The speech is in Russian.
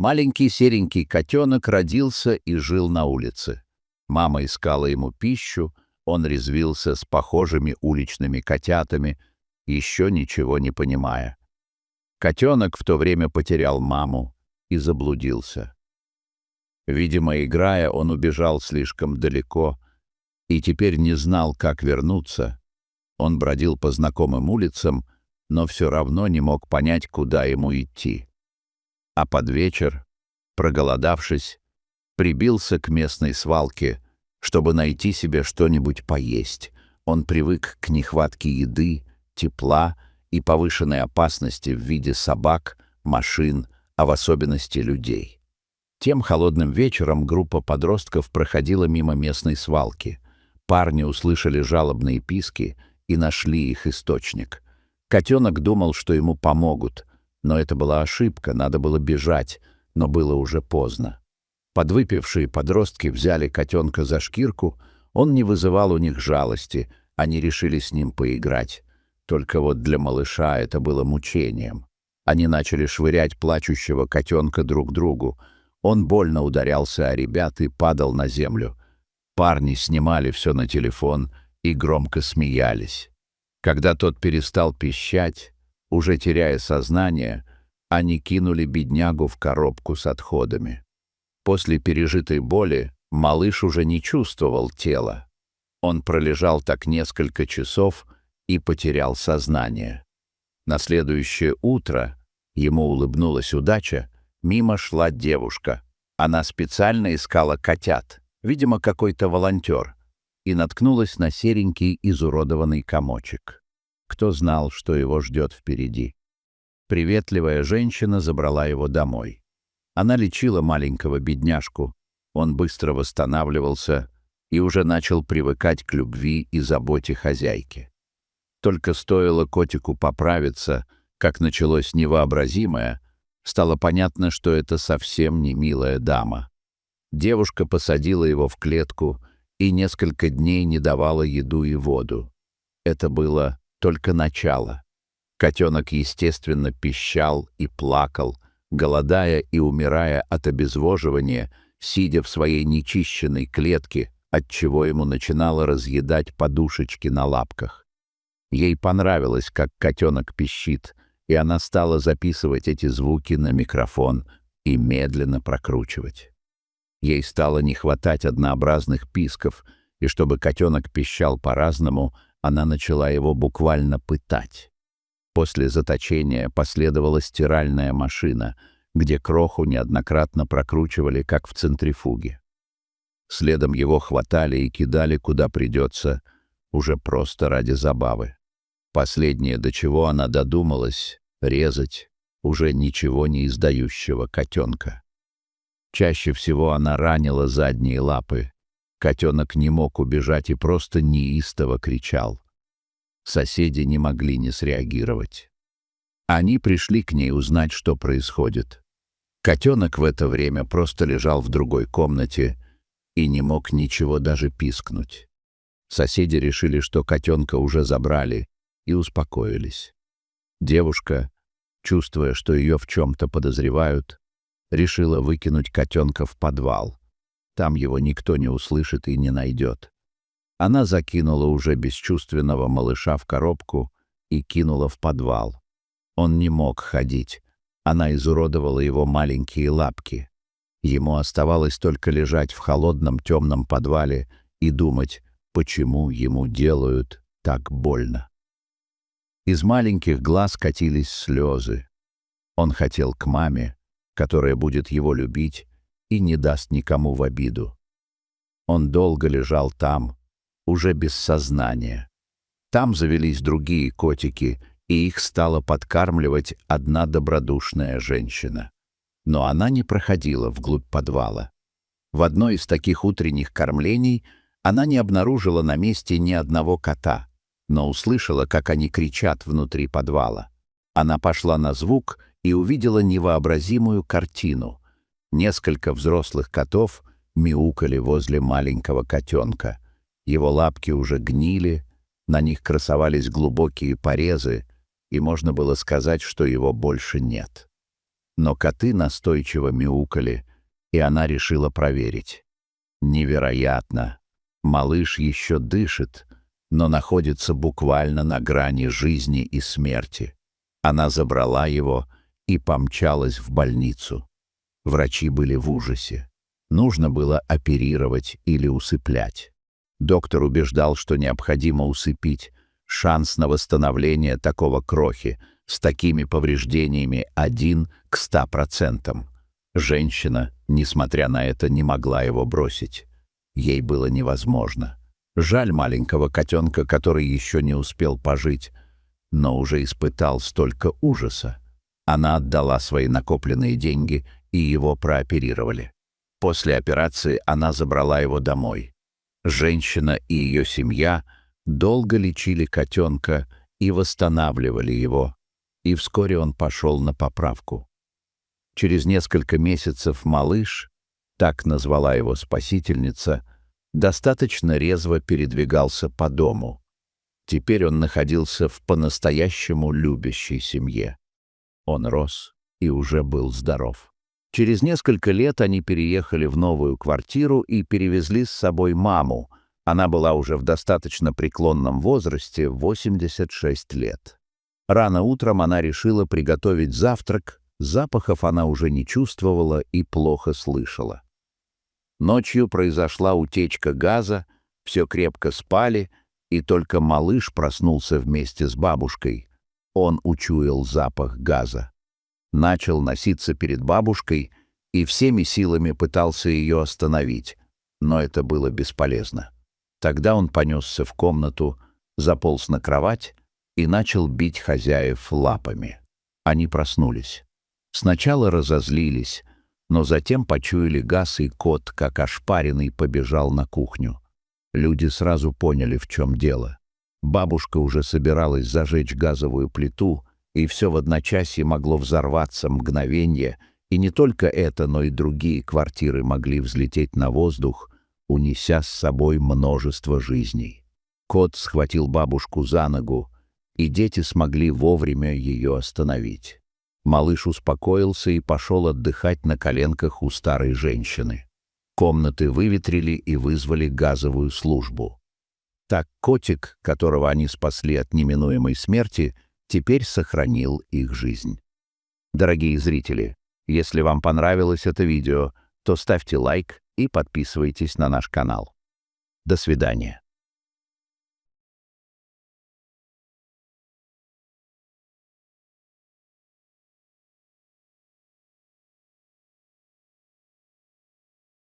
Маленький серенький котенок родился и жил на улице. Мама искала ему пищу, он резвился с похожими уличными котятами, еще ничего не понимая. Котенок в то время потерял маму и заблудился. Видимо, играя, он убежал слишком далеко и теперь не знал, как вернуться. Он бродил по знакомым улицам, но все равно не мог понять, куда ему идти. А под вечер, проголодавшись, прибился к местной свалке, чтобы найти себе что-нибудь поесть. Он привык к нехватке еды, тепла и повышенной опасности в виде собак, машин, а в особенности людей. Тем холодным вечером группа подростков проходила мимо местной свалки. Парни услышали жалобные писки и нашли их источник. Котенок думал, что ему помогут, но это была ошибка, надо было бежать, но было уже поздно. Подвыпившие подростки взяли котенка за шкирку, он не вызывал у них жалости, они решили с ним поиграть. Только вот для малыша это было мучением. Они начали швырять плачущего котенка друг другу. Он больно ударялся о ребят и падал на землю. Парни снимали все на телефон и громко смеялись. Когда тот перестал пищать, уже теряя сознание, они кинули беднягу в коробку с отходами. После пережитой боли малыш уже не чувствовал тела. Он пролежал так несколько часов и потерял сознание. На следующее утро ему улыбнулась удача, мимо шла девушка. Она специально искала котят, видимо, какой-то волонтер, и наткнулась на серенький изуродованный комочек. Кто знал, что его ждет впереди? Приветливая женщина забрала его домой. Она лечила маленького бедняжку. Он быстро восстанавливался и уже начал привыкать к любви и заботе хозяйки. Только стоило котику поправиться, как началось невообразимое, стало понятно, что это совсем не милая дама. Девушка посадила его в клетку и несколько дней не давала еду и воду. Это было только начало. Котенок, естественно, пищал и плакал, голодая и умирая от обезвоживания, сидя в своей нечищенной клетке, отчего ему начинало разъедать подушечки на лапках. Ей понравилось, как котенок пищит, и она стала записывать эти звуки на микрофон и медленно прокручивать. Ей стало не хватать однообразных писков, и чтобы котенок пищал по-разному, она начала его буквально пытать. После заточения последовала стиральная машина, где кроху неоднократно прокручивали, как в центрифуге. Следом его хватали и кидали куда придется, уже просто ради забавы. Последнее, до чего она додумалась, резать уже ничего не издающего котенка. Чаще всего она ранила задние лапы. Котенок не мог убежать и просто неистово кричал. Соседи не могли не среагировать. Они пришли к ней узнать, что происходит. Котенок в это время просто лежал в другой комнате и не мог ничего даже пискнуть. Соседи решили, что котенка уже забрали, и успокоились. Девушка, чувствуя, что ее в чем-то подозревают, решила выкинуть котенка в подвал. Там его никто не услышит и не найдет. Она закинула уже бесчувственного малыша в коробку и кинула в подвал. Он не мог ходить. Она изуродовала его маленькие лапки. Ему оставалось только лежать в холодном темном подвале и думать, почему ему делают так больно. Из маленьких глаз катились слезы. Он хотел к маме, которая будет его любить и не даст никому в обиду. Он долго лежал там, уже без сознания. Там завелись другие котики, и их стала подкармливать одна добродушная женщина. Но она не проходила вглубь подвала. В одной из таких утренних кормлений она не обнаружила на месте ни одного кота, но услышала, как они кричат внутри подвала. Она пошла на звук и увидела невообразимую картину. Несколько взрослых котов мяукали возле маленького котенка. Его лапки уже гнили, на них красовались глубокие порезы, и можно было сказать, что его больше нет. Но коты настойчиво мяукали, и она решила проверить. Невероятно! Малыш еще дышит, но находится буквально на грани жизни и смерти. Она забрала его и помчалась в больницу. Врачи были в ужасе. Нужно было оперировать или усыплять. Доктор убеждал, что необходимо усыпить. Шанс на восстановление такого крохи с такими повреждениями 1 к 100%. Женщина, несмотря на это, не могла его бросить. Ей было невозможно. Жаль маленького котенка, который еще не успел пожить, но уже испытал столько ужаса. Она отдала свои накопленные деньги, и его прооперировали. После операции она забрала его домой. Женщина и ее семья долго лечили котенка и восстанавливали его, и вскоре он пошел на поправку. Через несколько месяцев малыш, так назвала его спасительница, достаточно резво передвигался по дому. Теперь он находился в по-настоящему любящей семье. Он рос и уже был здоров. Через несколько лет они переехали в новую квартиру и перевезли с собой маму. Она была уже в достаточно преклонном возрасте, 86 лет. Рано утром она решила приготовить завтрак, запахов она уже не чувствовала и плохо слышала. Ночью произошла утечка газа, все крепко спали, и только малыш проснулся вместе с бабушкой. Он учуял запах газа. Начал носиться перед бабушкой и всеми силами пытался ее остановить, но это было бесполезно. Тогда он понесся в комнату, заполз на кровать и начал бить хозяев лапами. Они проснулись. Сначала разозлились, но затем почуяли газ, и кот, как ошпаренный, побежал на кухню. Люди сразу поняли, в чем дело. Бабушка уже собиралась зажечь газовую плиту, и все в одночасье могло взорваться мгновенье, и не только это, но и другие квартиры могли взлететь на воздух, унеся с собой множество жизней. Кот схватил бабушку за ногу, и дети смогли вовремя ее остановить. Малыш успокоился и пошел отдыхать на коленках у старой женщины. Комнаты выветрили и вызвали газовую службу. Так котик, которого они спасли от неминуемой смерти, теперь сохранил их жизнь. Дорогие зрители, если вам понравилось это видео, то ставьте лайк и подписывайтесь на наш канал. До свидания.